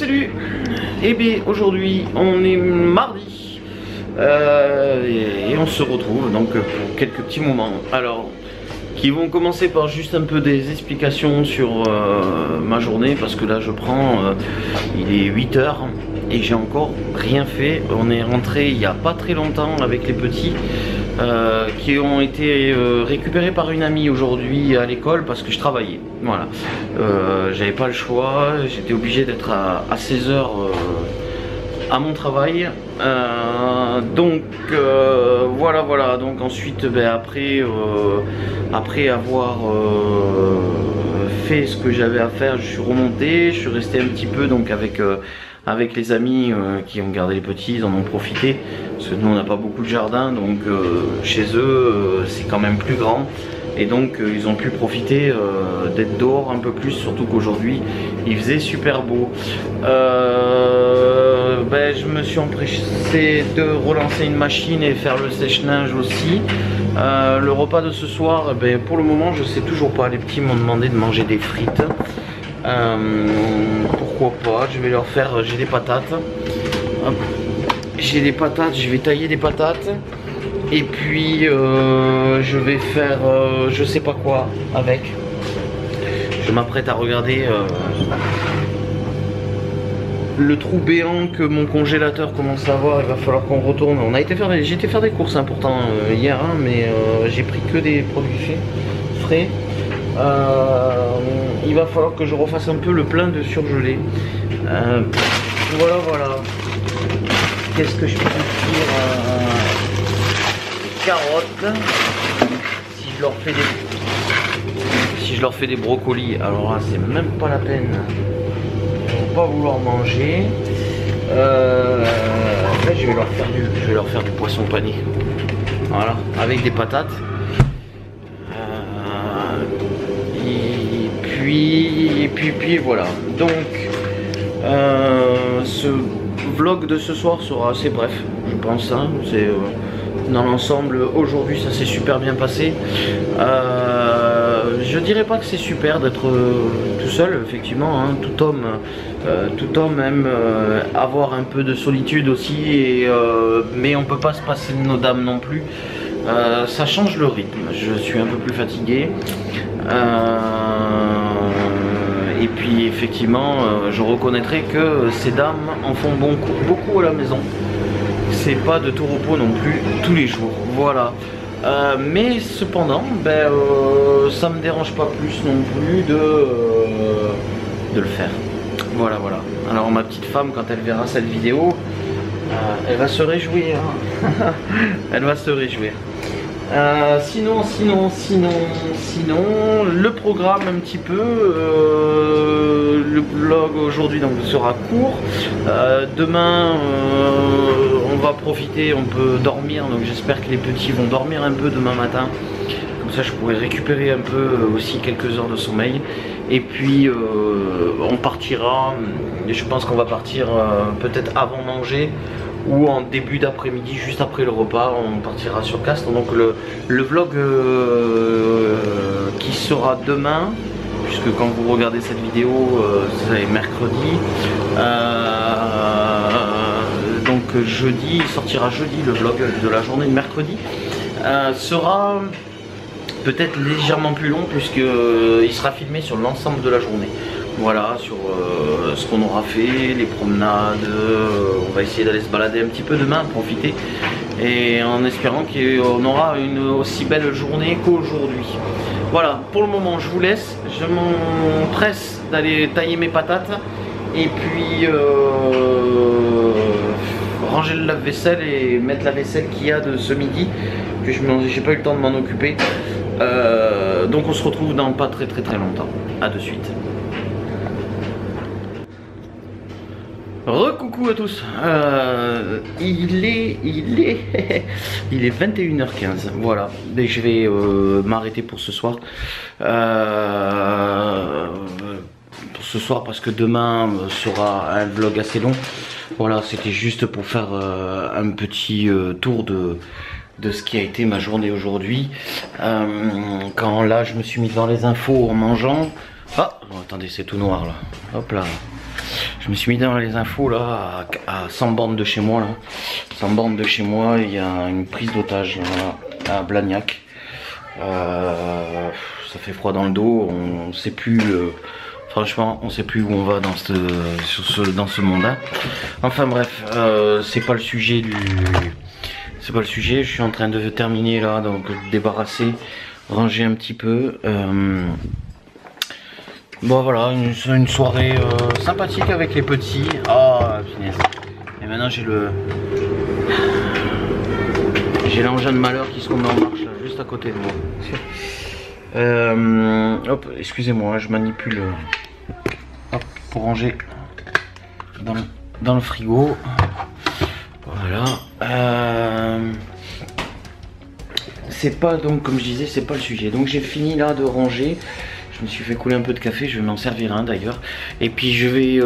salut. Et bien aujourd'hui on est mardi et on se retrouve donc pour quelques petits moments. Alors qui vont commencer par juste un peu des explications sur ma journée, parce que là je prends, il est 8 h et j'ai encore rien fait. On est rentré il n'y a pas très longtemps avec les petits qui ont été récupérés par une amie aujourd'hui à l'école parce que je travaillais. Voilà, j'avais pas le choix, j'étais obligé d'être à 16 h à mon travail. Donc voilà, donc ensuite après avoir fait ce que j'avais à faire, je suis remonté, je suis resté un petit peu donc avec les amis qui ont gardé les petits, ils en ont profité parce que nous on n'a pas beaucoup de jardin, donc chez eux c'est quand même plus grand. Et donc ils ont pu profiter d'être dehors un peu plus, surtout qu'aujourd'hui il faisait super beau. Je me suis empressé de relancer une machine et faire le sèche-linge aussi. Le repas de ce soir, pour le moment je sais toujours pas. Les petits m'ont demandé de manger des frites. Pourquoi pas, je vais leur faire, j'ai des patates. J'ai des patates, je vais tailler des patates. Et puis je vais faire je sais pas quoi avec. Je m'apprête à regarder le trou béant que mon congélateur commence à avoir. Il va falloir qu'on retourne. J'ai été faire des courses pourtant hier, mais j'ai pris que des produits frais. Il va falloir que je refasse un peu le plein de surgelé. Voilà. Qu'est-ce que je peux dire? Carottes, si je leur fais des brocolis, alors là c'est même pas la peine, ils vont pas vouloir manger. Je vais leur faire du poisson pané, voilà, avec des patates. Et puis voilà, donc ce vlog de ce soir sera assez bref, je pense, hein. C'est dans l'ensemble, aujourd'hui ça s'est super bien passé. Je dirais pas que c'est super d'être tout seul, effectivement, hein. Tout homme aime avoir un peu de solitude aussi, mais on peut pas se passer de nos dames non plus. Ça change le rythme, je suis un peu plus fatigué. Et puis effectivement, je reconnaîtrai que ces dames en font beaucoup à la maison. C'est pas de tout repos non plus tous les jours, voilà. Mais cependant, ça me dérange pas plus non plus de le faire. Voilà. Alors ma petite femme, quand elle verra cette vidéo, elle va se réjouir. Elle va se réjouir. Sinon, le programme un petit peu, le vlog aujourd'hui donc sera court. Demain, on va profiter, on peut dormir, donc j'espère que les petits vont dormir un peu demain matin. Comme ça, je pourrai récupérer un peu aussi quelques heures de sommeil. Et puis, on partira. Je pense qu'on va partir peut-être avant manger, ou en début d'après-midi, juste après le repas, on partira sur Castres. Donc le vlog qui sera demain, puisque quand vous regardez cette vidéo, c'est mercredi, donc jeudi, il sortira jeudi le vlog de la journée de mercredi, sera peut-être légèrement plus long, puisqu'il sera filmé sur l'ensemble de la journée. Voilà, sur ce qu'on aura fait, les promenades. On va essayer d'aller se balader un petit peu demain, profiter, et en espérant qu'on aura une aussi belle journée qu'aujourd'hui. Voilà, pour le moment je vous laisse, je m'empresse d'aller tailler mes patates et puis ranger le lave-vaisselle et mettre la vaisselle qu'il y a de ce midi, que j'ai pas eu le temps de m'en occuper. Donc on se retrouve dans pas très longtemps. A de suite. Recoucou à tous, il est 21h15, voilà, et je vais m'arrêter pour ce soir. Parce que demain sera un vlog assez long. Voilà, c'était juste pour faire un petit tour de ce qui a été ma journée aujourd'hui. Quand là je me suis mis dans les infos en mangeant. Ah, oh, attendez, c'est tout noir là, hop là. Je me suis mis dans les infos là, à 100 bornes de chez moi là. 100 bornes de chez moi, il y a une prise d'otage à Blagnac. Ça fait froid dans le dos, on sait plus, franchement, on sait plus où on va dans ce monde-là. Enfin bref, c'est pas le sujet c'est pas le sujet. Je suis en train de terminer là, donc débarrasser, ranger un petit peu. Bon voilà, une soirée sympathique avec les petits. Ah punaise. Et maintenant j'ai l'engin de malheur qui se met en marche là, juste à côté de moi. Hop, excusez-moi, je manipule hop, pour ranger dans le frigo. Voilà. C'est pas, donc comme je disais, c'est pas le sujet. Donc j'ai fini là de ranger. Je me suis fait couler un peu de café, je vais m'en servir un d'ailleurs. Et puis je vais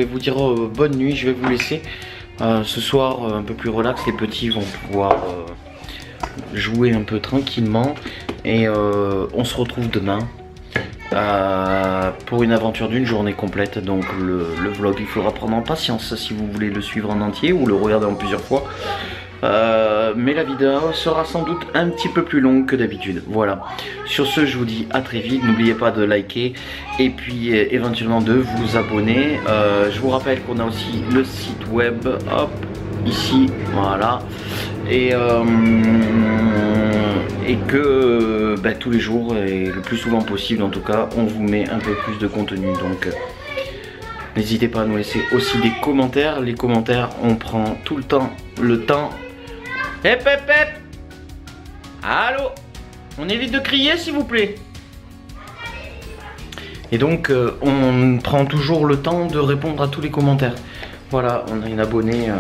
vous dire bonne nuit, je vais vous laisser. Ce soir un peu plus relax, les petits vont pouvoir jouer un peu tranquillement. Et on se retrouve demain pour une aventure d'une journée complète. Donc le vlog, il faudra prendre en patience si vous voulez le suivre en entier ou le regarder en plusieurs fois. Mais la vidéo sera sans doute un petit peu plus longue que d'habitude. Voilà. Sur ce, je vous dis à très vite. N'oubliez pas de liker et puis éventuellement de vous abonner. Je vous rappelle qu'on a aussi le site web. Hop, ici, voilà. Et que tous les jours et le plus souvent possible, en tout cas, on vous met un peu plus de contenu. Donc n'hésitez pas à nous laisser aussi des commentaires. Les commentaires, on prend tout le temps. Hep hep hep. Allô. On évite de crier s'il vous plaît. Et donc on prend toujours le temps de répondre à tous les commentaires. Voilà, on a une abonnée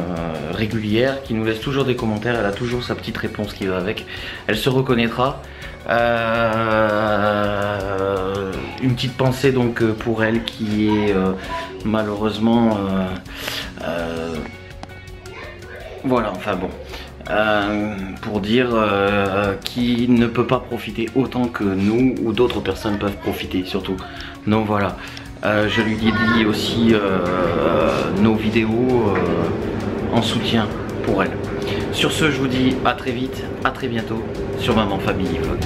régulière qui nous laisse toujours des commentaires. Elle a toujours sa petite réponse qui va avec. Elle se reconnaîtra. Une petite pensée donc pour elle qui est malheureusement voilà, enfin bon, pour dire qui ne peut pas profiter autant que nous ou d'autres personnes peuvent profiter surtout. Donc voilà, je lui dédie aussi nos vidéos en soutien pour elle. Sur ce, je vous dis à très vite, à très bientôt sur Maman Famille Vlog.